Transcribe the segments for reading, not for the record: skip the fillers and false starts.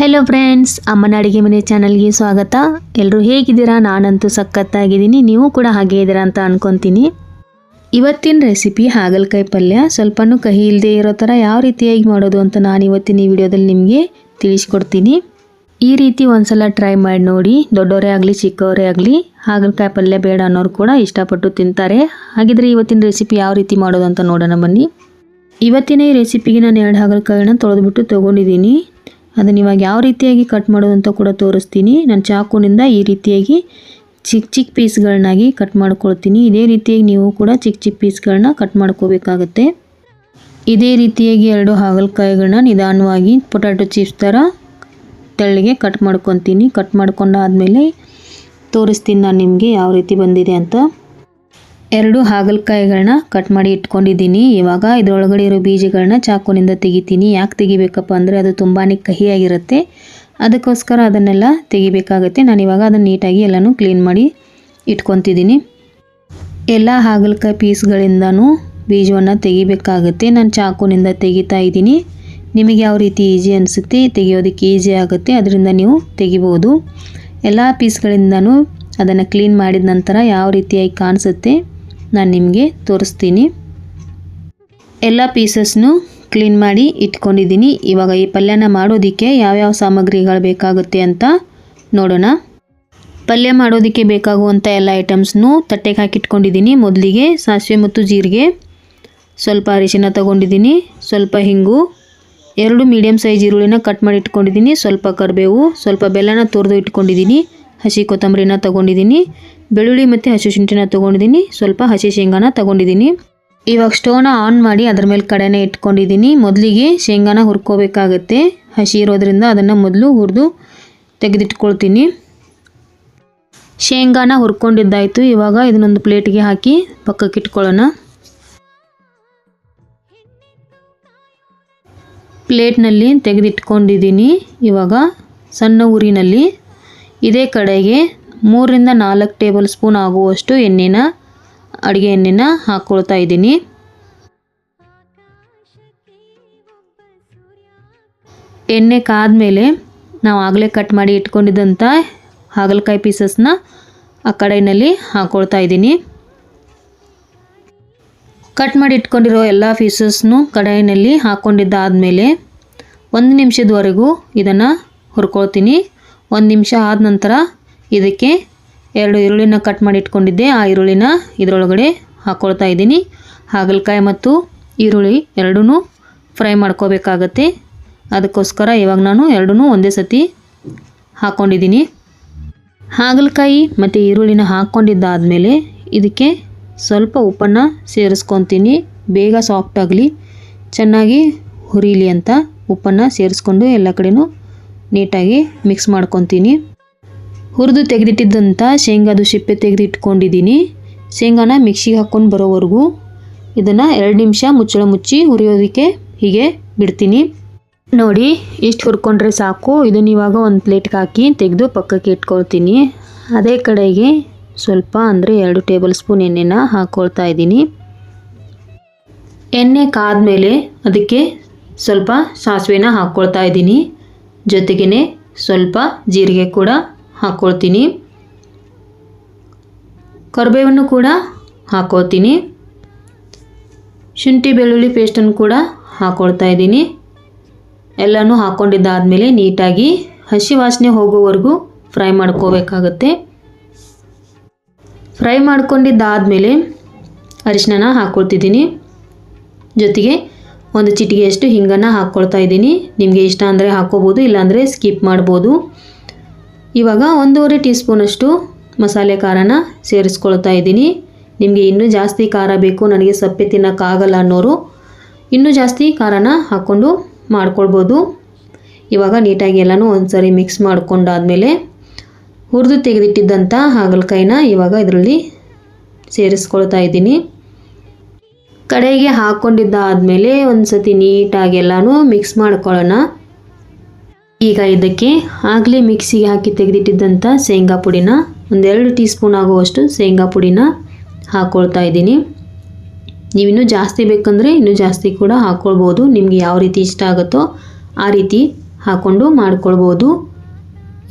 Hello friends, ಅಮ್ಮನ ಅಡುಗೆ ಮನೆ ಚಾನಲ್ಗೆ ಸ್ವಾಗತ. ಎಲ್ಲರೂ ಹೇಗಿದ್ದೀರಾ? ನಾನಂತೂ ಸಖತ್ತಾಗಿದ್ದೀನಿ, ನೀವು ಕೂಡ ಹಾಗೆ ಇದ್ದೀರಾ ಅಂತ ಅನ್ಕೊತೀನಿ. ಇವತ್ತಿನ ರೆಸಿಪಿ ಹಾಗಲಕಾಯಿ ಪಲ್ಯ. ಸ್ವಲ್ಪನೂ ಕಹಿ ಇಲ್ಲದೆ ಇರೋ ಥರ ಯಾವ ರೀತಿಯಾಗಿ ಮಾಡೋದು ಅಂತ ನಾನು ಇವತ್ತಿನ ಈ ವಿಡಿಯೋದಲ್ಲಿ ನಿಮಗೆ ತಿಳಿಸ್ಕೊಡ್ತೀನಿ. ಈ ರೀತಿ ಒಂದ್ಸಲ ಟ್ರೈ ಮಾಡಿ ನೋಡಿ. ದೊಡ್ಡವರೇ ಆಗಲಿ ಚಿಕ್ಕವರೇ ಆಗಲಿ ಹಾಗಲಕಾಯಿ ಪಲ್ಯ ಬೇಡ ಅನ್ನೋರು ಕೂಡ ಇಷ್ಟಪಟ್ಟು ತಿಂತಾರೆ. ಹಾಗಿದ್ರೆ ಇವತ್ತಿನ ರೆಸಿಪಿ ಯಾವ ರೀತಿ ಮಾಡೋದು ಅಂತ ನೋಡೋಣ ಬನ್ನಿ. ಇವತ್ತಿನ ಈ ರೆಸಿಪಿಗೆ ನಾನು 2 ಹಾಗಲಕಾಯಿನ ತೊಳೆದ್ಬಿಟ್ಟು ತೊಗೊಂಡಿದ್ದೀನಿ. ಅದನ್ನು ಇವಾಗ ಯಾವ ರೀತಿಯಾಗಿ ಕಟ್ ಮಾಡೋದು ಅಂತ ಕೂಡ ತೋರಿಸ್ತೀನಿ. ನಾನು ಚಾಕುನಿಂದ ಈ ರೀತಿಯಾಗಿ ಚಿಕ್ಕ ಚಿಕ್ಕ ಪೀಸ್ಗಳನ್ನಾಗಿ ಕಟ್ ಮಾಡ್ಕೊಳ್ತೀನಿ. ಇದೇ ರೀತಿಯಾಗಿ ನೀವು ಕೂಡ ಚಿಕ್ಕ ಚಿಕ್ಕ ಪೀಸ್ಗಳನ್ನ ಕಟ್ ಮಾಡ್ಕೋಬೇಕಾಗತ್ತೆ. ಇದೇ ರೀತಿಯಾಗಿ 2 ಹಾಗಲಕಾಯಿಗಳನ್ನ ನಿಧಾನವಾಗಿ ಪೊಟ್ಯಾಟೊ ಚಿಪ್ಸ್ ಥರ ತೆಳ್ಳಗೆ ಕಟ್ ಮಾಡ್ಕೊತೀನಿ. ಕಟ್ ಮಾಡ್ಕೊಂಡಾದ್ಮೇಲೆ ತೋರಿಸ್ತೀನಿ ನಾನು ನಿಮಗೆ ಯಾವ ರೀತಿ ಬಂದಿದೆ ಅಂತ. 2 ಹಾಗಲಕಾಯಿಗಳನ್ನ ಕಟ್ ಮಾಡಿ ಇಟ್ಕೊಂಡಿದ್ದೀನಿ. ಇವಾಗ ಇದರೊಳಗಡೆ ಇರೋ ಬೀಜಗಳನ್ನ ಚಾಕುನಿಂದ ತೆಗಿತೀನಿ. ಯಾಕೆ ತೆಗಿಬೇಕಪ್ಪ ಅಂದರೆ ಅದು ತುಂಬಾ ಕಹಿಯಾಗಿರುತ್ತೆ, ಅದಕ್ಕೋಸ್ಕರ ಅದನ್ನೆಲ್ಲ ತೆಗಿಬೇಕಾಗತ್ತೆ. ನಾನಿವಾಗ ಅದನ್ನು ನೀಟಾಗಿ ಎಲ್ಲನೂ ಕ್ಲೀನ್ ಮಾಡಿ ಇಟ್ಕೊತಿದ್ದೀನಿ. ಎಲ್ಲ ಹಾಗಲಕಾಯಿ ಪೀಸ್ಗಳಿಂದನೂ ಬೀಜವನ್ನು ತೆಗಿಬೇಕಾಗತ್ತೆ. ನಾನು ಚಾಕುನಿಂದ ತೆಗಿತಾ ಇದ್ದೀನಿ. ನಿಮಗೆ ಯಾವ ರೀತಿ ಈಜಿ ಅನಿಸುತ್ತೆ, ತೆಗಿಯೋದಕ್ಕೆ ಈಜಿ ಆಗುತ್ತೆ, ಅದರಿಂದ ನೀವು ತೆಗಿಬೋದು. ಎಲ್ಲ ಪೀಸ್ಗಳಿಂದನೂ ಅದನ್ನು ಕ್ಲೀನ್ ಮಾಡಿದ ನಂತರ ಯಾವ ರೀತಿಯಾಗಿ ಕಾಣಿಸುತ್ತೆ ನಾನು ನಿಮಗೆ ತೋರಿಸ್ತೀನಿ. ಎಲ್ಲ ಪೀಸಸ್ನು ಕ್ಲೀನ್ ಮಾಡಿ ಇಟ್ಕೊಂಡಿದ್ದೀನಿ. ಇವಾಗ ಈ ಪಲ್ಯನ ಮಾಡೋದಕ್ಕೆ ಯಾವ್ಯಾವ ಸಾಮಗ್ರಿಗಳು ಬೇಕಾಗುತ್ತೆ ಅಂತ ನೋಡೋಣ. ಪಲ್ಯ ಮಾಡೋದಕ್ಕೆ ಬೇಕಾಗುವಂಥ ಎಲ್ಲ ಐಟಮ್ಸ್ನು ತಟ್ಟೆಗೆ ಹಾಕಿಟ್ಕೊಂಡಿದ್ದೀನಿ. ಮೊದಲಿಗೆ ಸಾಸಿವೆ ಮತ್ತು ಜೀರಿಗೆ, ಸ್ವಲ್ಪ ಅರಿಶಿನ ತಗೊಂಡಿದ್ದೀನಿ, ಸ್ವಲ್ಪ ಹಿಂಗು, 2 ಮೀಡಿಯಮ್ ಸೈಜ್ ಈರುಳ್ಳಿನ ಕಟ್ ಮಾಡಿ ಇಟ್ಕೊಂಡಿದ್ದೀನಿ, ಸ್ವಲ್ಪ ಕರಿಬೇವು, ಸ್ವಲ್ಪ ಬೆಲ್ಲನ ತುರಿದು ಇಟ್ಕೊಂಡಿದ್ದೀನಿ, ಹಸಿ ಕೊತ್ತಂಬರಿನ ತಗೊಂಡಿದ್ದೀನಿ, ಬೆಳ್ಳುಳ್ಳಿ ಮತ್ತು ಹಸಿಶುಂಠಿನ ತೊಗೊಂಡಿದ್ದೀನಿ, ಸ್ವಲ್ಪ ಹಸಿ ಶೇಂಗಾನ ತಗೊಂಡಿದ್ದೀನಿ. ಇವಾಗ ಸ್ಟವ್ನ ಆನ್ ಮಾಡಿ ಅದರ ಮೇಲೆ ಕಡೆನೇ ಇಟ್ಕೊಂಡಿದ್ದೀನಿ. ಮೊದಲಿಗೆ ಶೇಂಗಾನ ಹುರ್ಕೋಬೇಕಾಗತ್ತೆ. ಹಸಿ ಇರೋದ್ರಿಂದ ಅದನ್ನು ಮೊದಲು ಹುರಿದು ತೆಗೆದಿಟ್ಕೊಳ್ತೀನಿ. ಶೇಂಗಾನ ಹುರ್ಕೊಂಡಿದ್ದಾಯಿತು. ಇವಾಗ ಇದನ್ನೊಂದು ಪ್ಲೇಟ್ಗೆ ಹಾಕಿ ಪಕ್ಕಕ್ಕೆ ಇಟ್ಕೊಳ್ಳೋಣ. ಪ್ಲೇಟ್ನಲ್ಲಿ ತೆಗೆದಿಟ್ಕೊಂಡಿದ್ದೀನಿ. ಇವಾಗ ಸಣ್ಣ ಉರಿನಲ್ಲಿ ಇದೇ ಕಡೆಗೆ 3 ರಿಂದ 4 ಟೇಬಲ್ ಸ್ಪೂನ್ ಆಗುವಷ್ಟು ಅಡುಗೆ ಎಣ್ಣೆನ ಹಾಕ್ಕೊಳ್ತಾ ಇದ್ದೀನಿ. ಎಣ್ಣೆ ಕಾದ್ಮೇಲೆ ನಾವು ಆಗಲೇ ಕಟ್ ಮಾಡಿ ಇಟ್ಕೊಂಡಿದ್ದಂಥ ಹಾಗಲಕಾಯಿ ಪೀಸಸ್ನ ಆ ಕಡಾಯಿನಲ್ಲಿ ಹಾಕ್ಕೊಳ್ತಾ ಇದ್ದೀನಿ. ಕಟ್ ಮಾಡಿ ಇಟ್ಕೊಂಡಿರೋ ಎಲ್ಲ ಪೀಸಸ್ನು ಕಡಾಯಿನಲ್ಲಿ ಹಾಕ್ಕೊಂಡಿದ್ದಾದಮೇಲೆ 1 ನಿಮಿಷದವರೆಗೂ ಇದನ್ನು ಹುರ್ಕೊಳ್ತೀನಿ. 1 ನಿಮಿಷ ಆದ ನಂತರ ಇದಕ್ಕೆ 2 ಈರುಳ್ಳಿನ ಕಟ್ ಮಾಡಿ ಇಟ್ಕೊಂಡಿದ್ದೆ, ಆ ಈರುಳ್ಳಿನ ಇದರೊಳಗಡೆ ಹಾಕ್ಕೊಳ್ತಾ ಇದ್ದೀನಿ. ಹಾಗಲಕಾಯಿ ಮತ್ತು ಈರುಳ್ಳಿ ಎರಡೂ ಫ್ರೈ ಮಾಡ್ಕೋಬೇಕಾಗತ್ತೆ, ಅದಕ್ಕೋಸ್ಕರ ಇವಾಗ ನಾನು ಎರಡೂ ಒಂದೇ ಸತಿ ಹಾಕ್ಕೊಂಡಿದ್ದೀನಿ. ಹಾಗಲಕಾಯಿ ಮತ್ತು ಈರುಳ್ಳಿನ ಹಾಕ್ಕೊಂಡಿದ್ದಾದಮೇಲೆ ಇದಕ್ಕೆ ಸ್ವಲ್ಪ ಉಪ್ಪನ್ನು ಸೇರಿಸ್ಕೊತೀನಿ. ಬೇಗ ಸಾಫ್ಟ್ ಆಗಲಿ, ಚೆನ್ನಾಗಿ ಹುರಿಲಿ ಅಂತ ಉಪ್ಪನ್ನು ಸೇರಿಸ್ಕೊಂಡು ಎಲ್ಲ ಕಡೆನೂ ನೀಟಾಗಿ ಮಿಕ್ಸ್ ಮಾಡ್ಕೊತೀನಿ. ಹುರಿದು ತೆಗೆದಿಟ್ಟಿದ್ದಂಥ ಶೇಂಗಾದು ಸಿಪ್ಪೆ ತೆಗೆದಿಟ್ಕೊಂಡಿದ್ದೀನಿ. ಶೇಂಗಾನ ಮಿಕ್ಸಿಗೆ ಹಾಕ್ಕೊಂಡು ಬರೋವರೆಗೂ ಇದನ್ನು 2 ನಿಮಿಷ ಮುಚ್ಚಳ ಮುಚ್ಚಿ ಹುರಿಯೋದಕ್ಕೆ ಹೀಗೆ ಬಿಡ್ತೀನಿ. ನೋಡಿ, ಇಷ್ಟು ಹುರ್ಕೊಂಡ್ರೆ ಸಾಕು. ಇದನ್ನು ಇವಾಗ ಒಂದು ಪ್ಲೇಟ್ಗೆ ಹಾಕಿ ತೆಗೆದು ಪಕ್ಕಕ್ಕೆ ಇಟ್ಕೊಳ್ತೀನಿ. ಅದೇ ಕಡೆಗೆ ಸ್ವಲ್ಪ ಅಂದರೆ 2 ಟೇಬಲ್ ಸ್ಪೂನ್ ಎಣ್ಣೆನ ಹಾಕ್ಕೊಳ್ತಾ ಇದ್ದೀನಿ. ಎಣ್ಣೆ ಕಾದ್ಮೇಲೆ ಅದಕ್ಕೆ ಸ್ವಲ್ಪ ಸಾಸಿವೆನ ಹಾಕ್ಕೊಳ್ತಾ ಇದ್ದೀನಿ. ಜೊತೆಗೇ ಸ್ವಲ್ಪ ಜೀರಿಗೆ ಕೂಡ ಹಾಕ್ಕೊಳ್ತೀನಿ. ಕರಿಬೇವನ್ನು ಕೂಡ ಹಾಕ್ಕೊಳ್ತೀನಿ. ಶುಂಠಿ ಬೆಳ್ಳುಳ್ಳಿ ಪೇಸ್ಟನ್ನು ಕೂಡ ಹಾಕ್ಕೊಳ್ತಾ ಇದ್ದೀನಿ. ಎಲ್ಲನೂ ಹಾಕ್ಕೊಂಡಿದ್ದಾದಮೇಲೆ ನೀಟಾಗಿ ಹಸಿ ವಾಸನೆ ಹೋಗೋವರೆಗೂ ಫ್ರೈ ಮಾಡ್ಕೋಬೇಕಾಗತ್ತೆ. ಫ್ರೈ ಮಾಡ್ಕೊಂಡಿದ್ದಾದಮೇಲೆ ಅರಿಶಿನ ಹಾಕ್ಕೊಳ್ತಿದ್ದೀನಿ. ಜೊತೆಗೆ 1 ಚಿಟಿಕೆಯಷ್ಟು ಹಿಂಗನ್ನು ಹಾಕ್ಕೊಳ್ತಾ ಇದ್ದೀನಿ. ನಿಮಗೆ ಇಷ್ಟ ಅಂದರೆ ಹಾಕ್ಕೋಬೋದು, ಇಲ್ಲಾಂದರೆ ಸ್ಕಿಪ್ ಮಾಡ್ಬೋದು. ಇವಾಗ 1.5 ಟೀ ಸ್ಪೂನಷ್ಟು ಮಸಾಲೆ ಖಾರನ ಸೇರಿಸ್ಕೊಳ್ತಾ ಇದ್ದೀನಿ. ನಿಮಗೆ ಇನ್ನೂ ಜಾಸ್ತಿ ಖಾರ ಬೇಕು, ನನಗೆ ಸಪ್ಪೆ ತಿನ್ನೋಕ್ಕಾಗಲ್ಲ ಅನ್ನೋರು ಇನ್ನೂ ಜಾಸ್ತಿ ಖಾರನ ಹಾಕ್ಕೊಂಡು ಮಾಡ್ಕೊಳ್ಬೋದು. ಇವಾಗ ನೀಟಾಗಿ ಎಲ್ಲನೂ ಒಂದ್ಸರಿ ಮಿಕ್ಸ್ ಮಾಡ್ಕೊಂಡಾದ್ಮೇಲೆ ಹುರಿದು ತೆಗೆದಿಟ್ಟಿದ್ದಂಥ ಹಾಗಲಕಾಯಿನ ಇವಾಗ ಇದರಲ್ಲಿ ಸೇರಿಸ್ಕೊಳ್ತಾ ಇದ್ದೀನಿ. ಕಡೆಗೆ ಹಾಕ್ಕೊಂಡಿದ್ದಾದಮೇಲೆ ಒಂದು ಸತಿ ನೀಟಾಗಿ ಎಲ್ಲನೂ ಮಿಕ್ಸ್ ಮಾಡ್ಕೊಳ್ಳೋಣ. ಈಗ ಇದಕ್ಕೆ ಆಗಲೇ ಮಿಕ್ಸಿಗೆ ಹಾಕಿ ತೆಗೆದಿಟ್ಟಿದ್ದಂಥ ಶೇಂಗಾ ಪುಡಿನ 1-2 ಟೀ ಸ್ಪೂನ್ ಆಗುವಷ್ಟು ಶೇಂಗಾ ಪುಡಿನ ಹಾಕ್ಕೊಳ್ತಾ ಇದ್ದೀನಿ. ನೀವಿನ್ನೂ ಜಾಸ್ತಿ ಬೇಕಂದರೆ ಇನ್ನೂ ಜಾಸ್ತಿ ಕೂಡ ಹಾಕ್ಕೊಳ್ಬೋದು. ನಿಮಗೆ ಯಾವ ರೀತಿ ಇಷ್ಟ ಆಗುತ್ತೋ ಆ ರೀತಿ ಹಾಕ್ಕೊಂಡು ಮಾಡ್ಕೊಳ್ಬೋದು.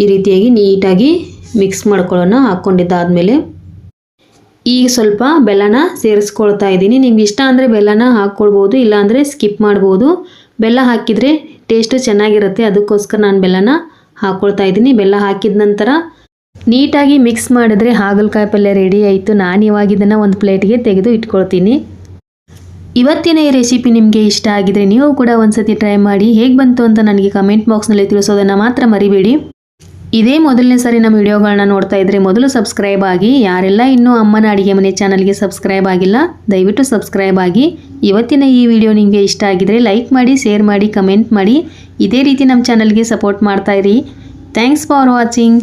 ಈ ರೀತಿಯಾಗಿ ನೀಟಾಗಿ ಮಿಕ್ಸ್ ಮಾಡ್ಕೊಳ್ಳೋಣ. ಹಾಕ್ಕೊಂಡಿದ್ದಾದಮೇಲೆ ಈಗ ಸ್ವಲ್ಪ ಬೆಲ್ಲನ ಸೇರಿಸ್ಕೊಳ್ತಾ ಇದ್ದೀನಿ. ನಿಮ್ಗೆ ಇಷ್ಟ ಅಂದರೆ ಬೆಲ್ಲನ ಹಾಕ್ಕೊಳ್ಬೋದು, ಇಲ್ಲಾಂದರೆ ಸ್ಕಿಪ್ ಮಾಡ್ಬೋದು. ಬೆಲ್ಲ ಹಾಕಿದರೆ ಟೇಸ್ಟು ಚೆನ್ನಾಗಿರುತ್ತೆ, ಅದಕ್ಕೋಸ್ಕರ ನಾನು ಬೆಲ್ಲನ ಹಾಕ್ಕೊಳ್ತಾ ಇದ್ದೀನಿ. ಬೆಲ್ಲ ಹಾಕಿದ ನಂತರ ನೀಟಾಗಿ ಮಿಕ್ಸ್ ಮಾಡಿದ್ರೆ ಹಾಗಲಕಾಯಿ ಪಲ್ಯ ರೆಡಿ ಆಯಿತು. ನಾನು ಇವಾಗ ಇದನ್ನು ಒಂದು ಪ್ಲೇಟ್ಗೆ ತೆಗೆದು ಇಟ್ಕೊಳ್ತೀನಿ. ಇವತ್ತಿನ ಈ ರೆಸಿಪಿ ನಿಮಗೆ ಇಷ್ಟ ಆಗಿದರೆ ನೀವು ಕೂಡ ಒಂದ್ಸತಿ ಟ್ರೈ ಮಾಡಿ. ಹೇಗೆ ಬಂತು ಅಂತ ನನಗೆ ಕಮೆಂಟ್ ಬಾಕ್ಸ್ನಲ್ಲಿ ತಿಳಿಸೋದನ್ನು ಮಾತ್ರ ಮರಿಬೇಡಿ. ಇದೇ ಮೊದಲನೇ ಸಾರಿ ನಮ್ಮ ವಿಡಿಯೋಗಳನ್ನ ನೋಡ್ತಾ ಇದ್ದರೆ ಮೊದಲು ಸಬ್ಸ್ಕ್ರೈಬ್ ಆಗಿ. ಯಾರೆಲ್ಲ ಇನ್ನೂ ಅಮ್ಮನ ಅಡುಗೆ ಮನೆ ಚಾನಲ್ಗೆ ಸಬ್ಸ್ಕ್ರೈಬ್ ಆಗಿಲ್ಲ ದಯವಿಟ್ಟು ಸಬ್ಸ್ಕ್ರೈಬ್ ಆಗಿ. ಇವತ್ತಿನ ಈ ವಿಡಿಯೋ ನಿಮಗೆ ಇಷ್ಟ ಆಗಿದರೆ ಲೈಕ್ ಮಾಡಿ, ಶೇರ್ ಮಾಡಿ, ಕಮೆಂಟ್ ಮಾಡಿ. ಇದೇ ರೀತಿ ನಮ್ಮ ಚಾನಲ್ಗೆ ಸಪೋರ್ಟ್ ಮಾಡ್ತಾ ಇರಿ. Thanks for watching.